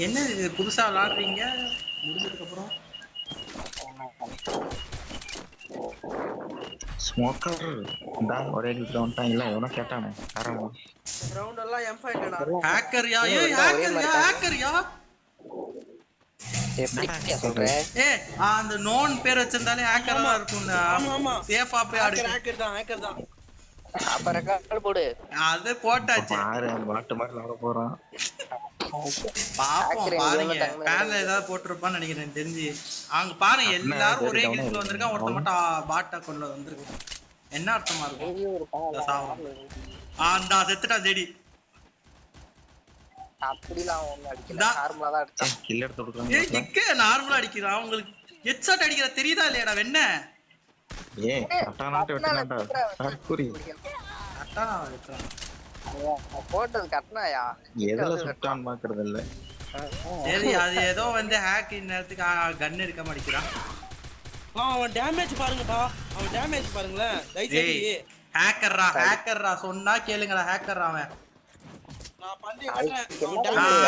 என்ன இது புதுசா விளையாடுறீங்க முடிஞ்சதுக்கு அப்புறம்? ஸ்மோக்கர் ஒரே வந்துட்டாங்களா எவனோ கேட்டானே காரணமா ரவுண்ட் எல்லாம் M5 ஹேக்கர்யா ஹேக்கர்யா எப்படி சொல்ற? அந்த நோன் பேர் வச்சிருந்தாலே ஹேக்கரா தான் இருக்கும்டா. ஆமா சேஃபா போய் ஆடு. ஹேக்கர் தான் அப்ப ரெக்கார்ட் போடு. அது போட்டாச்சு. பாரு பாட்டு மாதிரி விளையாட போறான். பாப்போம் பாருங்க. பேன்ல ஏதாவது போட்டுருப்பான்னு நினைக்கிறேன் தெரிஞ்சு. அவங்க பாருங்க எல்லாரும் ஒரே கில்ஸ்ல வந்திருக்கான், ஒருத்த மட்டும் பாட் அக்கவுண்ட்ல வந்திருக்கு. என்ன அர்த்தமா இருக்கும்? அந்த செத்துட்டா ஜெடி. அப்படிலாம் ஒண்ணு அடிக்கல, நார்மலா தான் அடிச்சான். கில் எடுத்து கொடுக்குறாங்க. ஏய் எங்க நார்மலா அடிக்குறான்? உங்களுக்கு ஹெட்ஷாட் அடிக்கிற தெரியுதா இல்லையாடா வெண்ண? ஏய் கட்டானாட்ட வெட்டனாடா. சர்க்குரி. கட்டானா வெட்டறான். போட்டது கட்டனாயா? எதுல சுட்டான் பாக்குறது இல்ல. சரி அது ஏதோ வந்து ஹேக் நேரத்துக்கு கன் எடுக்க மாட்டேங்கிறான். அவன் டேமேஜ் பாருங்கப்பா, அவன் டேமேஜ் பாருங்களே. டைசரி ஹேக்கர்ரா சொன்னா கேளுங்கடா. ஹேக்கர்ரா அவன். நான் பண்ணி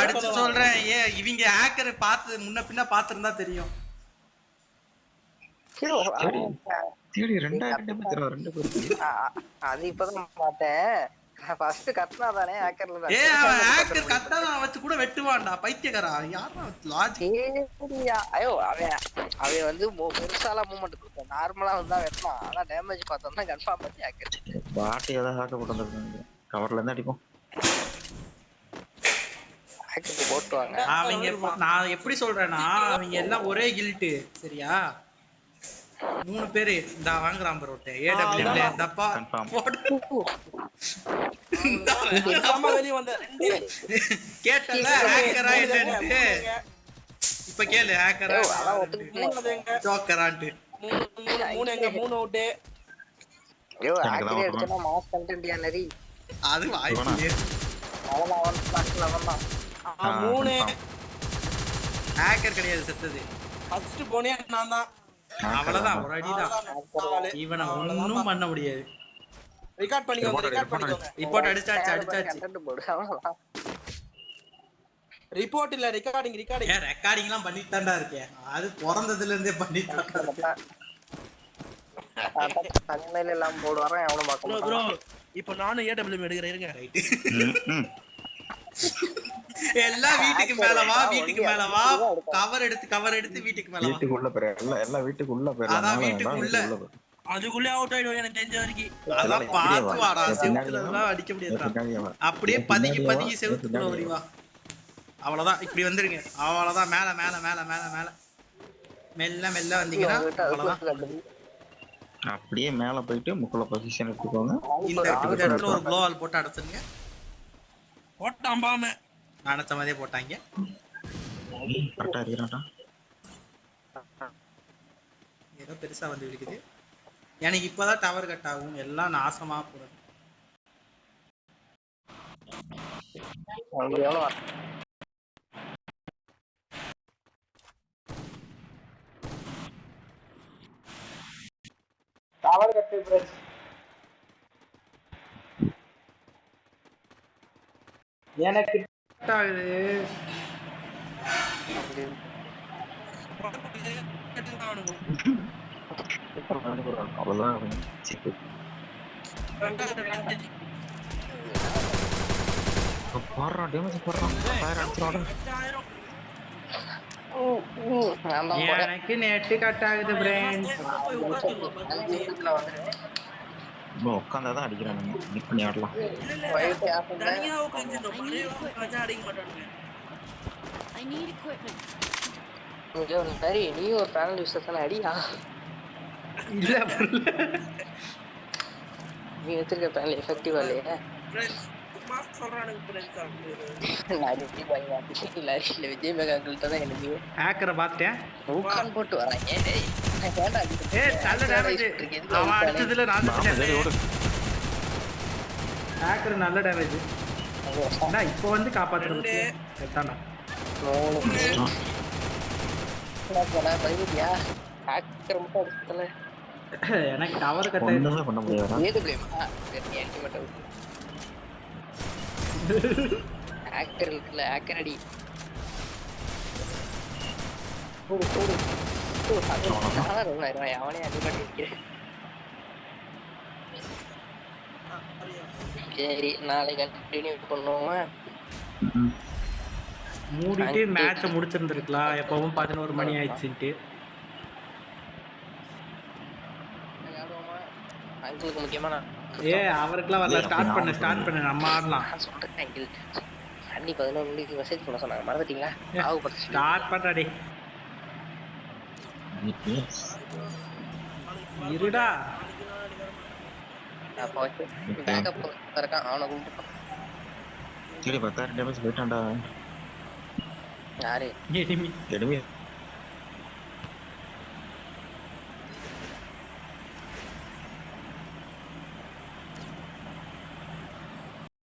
அடிச்சு சொல்றேன். இவங்க ஹேக்கர் பார்த்து முன்ன பின்ன பாத்துருந்தா தெரியும். தேடி 2000 டேமேஜ் ரெண்டு பேருக்கு. அது இப்பதான் பார்த்தேன். ஃபர்ஸ்ட் கத்னா தானே ஹேக்கர்ல. அவன் ஹேக்கர் கத்தான வச்சு கூட வெட்டுவான்டா பைத்தியக்காரா. யாரா லாஜிக்? ஐயோ அவன் வந்து பெருசால மூவ்மெண்ட் கொடுத்தான், நார்மலா வந்தா வெட்டலாம். ஆனா டேமேஜ் பார்த்தோம்னா கன்ஃபார்ம் பண்ணி ஹேக்கர். பாட் ஏதாவது ஹேக்க போட்டு வந்திருக்காங்க. கவர்ல இருந்து அடிப்போம். ஹேக்கர் போட்டுவாங்க. அவங்க நான் எப்படி சொல்றேன்னா அவங்க எல்லாம் ஒரே கில்ட் சரியா? 3 பேரு இந்த வாங்குறான் பரோட்டே. ஏடபிள்யூல தப்பா போடு. அம்மா வெளிய வந்த கேட்டல ஹேக்கரா என்னன்னு. இப்ப கேளு ஹேக்கரா அதான் ஒத்துக்கிட்டேன். ஜோக்கரான்ட்டு 3 எங்க 3 அவுட். ஐயோ ஹேக்கர் அடிச்சனா மாஸ் கண்டென்ட் யா நரி. அது வாய்ப்பு. அவன் பாக்கல வந்தான். 3 ஹேக்கர் கிடையாது செத்தது. ஃபர்ஸ்ட் போனே நான் தான். அவ்வளவுதான் ஒரு அடிதான். இவனை ஒண்ணும் பண்ண முடியாது. ரெக்கார்ட் பண்ணிக்கோங்க. ரிப்போர்ட் அடிச்சாச்சு. கண்டென்ட் போடு அவ்வளவுதான். ரிப்போர்ட் இல்ல ரெக்கார்டிங். ரெக்கார்டிங்லாம் பண்ணிட்டு தான்டா இருக்கேன். அது பிறந்ததுல இருந்தே பண்ணிட்டு தான் இருக்கேன். தன்மையில எல்லாம் போடுவாரன் எவனும் பார்க்க மாட்டான். ப்ரோ இப்போ நானும் ஏடபிள்யூ எடுக்கிறேன் இருங்க. ரைட். எல்லாம் வீட்டுக்கு மேல வா. கவர் எடுத்து வீட்டுக்கு மேல வா. வீட்டுக்குள்ள போற எல்லாம் வீட்டுக்குள்ள போறலாம். அதான் வீட்டுக்குள்ள. அதுக்குள்ள அவுட் ஆயிடும் எனக்கு தெரிஞ்ச வரைக்கும். அதான் பாத்து வாடா. செவுத்துல எல்லாம் அடிக்க முடியாதுடா. அப்படியே பதுங்கி செவுத்துக்குள்ள ஓடி வா. அவ்வளவுதான். இப்படி வந்துருங்க. அவ்வளவுதான். மேல மெல்ல வந்தீங்கன்னா அவ்வளவுதான். அப்படியே மேல போயிட்டு முக்குல பொசிஷன் எடுத்துக்கோங்க. இந்த இடத்துல ஒரு க்ளோவால் போட்டு அடைச்சிருங்க. போட்டாம்பாம நினைச்ச மாதிரியே போட்டாங்க. கரெக்டா இருக்கறாடா. ஏதோ பெருசா வந்து விழுக்குது. எனக்கு இப்பதான் டவர் கட் ஆகும். எல்லாம் நாசமா போறது. Tower cut press. எனக்கு ஆகுது. அவ்வளவுதான். போடுறான் டேமேஜ் போடுறான். ஃபயர் அடிச்சுறாடா. எனக்கு நெட் கட் ஆகுது ஃப்ரெண்ட்ஸ். உட்காந்தாதான் அடிக்கிறானுங்க. மிஸ் பண்ணி ஆடலாம். நீ ஒரு பேனல் யூஸ் அடியா? இல்ல நீ வச்சிருக்க பேனல் எஃபெக்டிவா இல்லையா? விஜய் மெகாங்கள்ட்ட தான் எனக்கு ஹேக்கரை பார்த்தேன். போட்டு வரேன். நல்ல டேமேஜ். அவன் அடிச்சதுல நான் ஹேக்கர் நல்ல டேமேஜ். இப்போ வந்து காப்பாத்துறது செத்தானா? எனக்கு டவர் கட் ஆயிடுச்சு. பண்ண முடியாது. ஹேக்கர் இருக்குல்ல ஹேக்கர் அடி. போடு போடு அவனே அடிபட்டு வைக்கிறேன். சரி நாளைக்கு கண்டினியூ பண்ணுவோமா? மூடிட்டு மேட்சை முடிச்சிருந்துருக்கலாம். எப்பவும் 11 மணி ஆயிடுச்சுட்டு. விளையாடுவோமா? அங்கிளுக்கு முக்கியமான அவருக்குலாம் வரல. ஸ்டார்ட் பண்ணு நம்ம ஆடலாம். நான் சொல்றேன் அங்கிள். அண்ணி 11 மணிக்கு மெசேஜ் பண்ண சொன்னாங்க, மறந்துட்டீங்களா? ஆவுபடுத்து ஸ்டார்ட் பண்றாடே. இருடா. அப்போ பேக்கப் இருக்கான், அவனை கூப்பிட்டு. சரி 10,000 டேமேஜ் போயிட்டான்டா. யாரு? எனிமி. எனிமி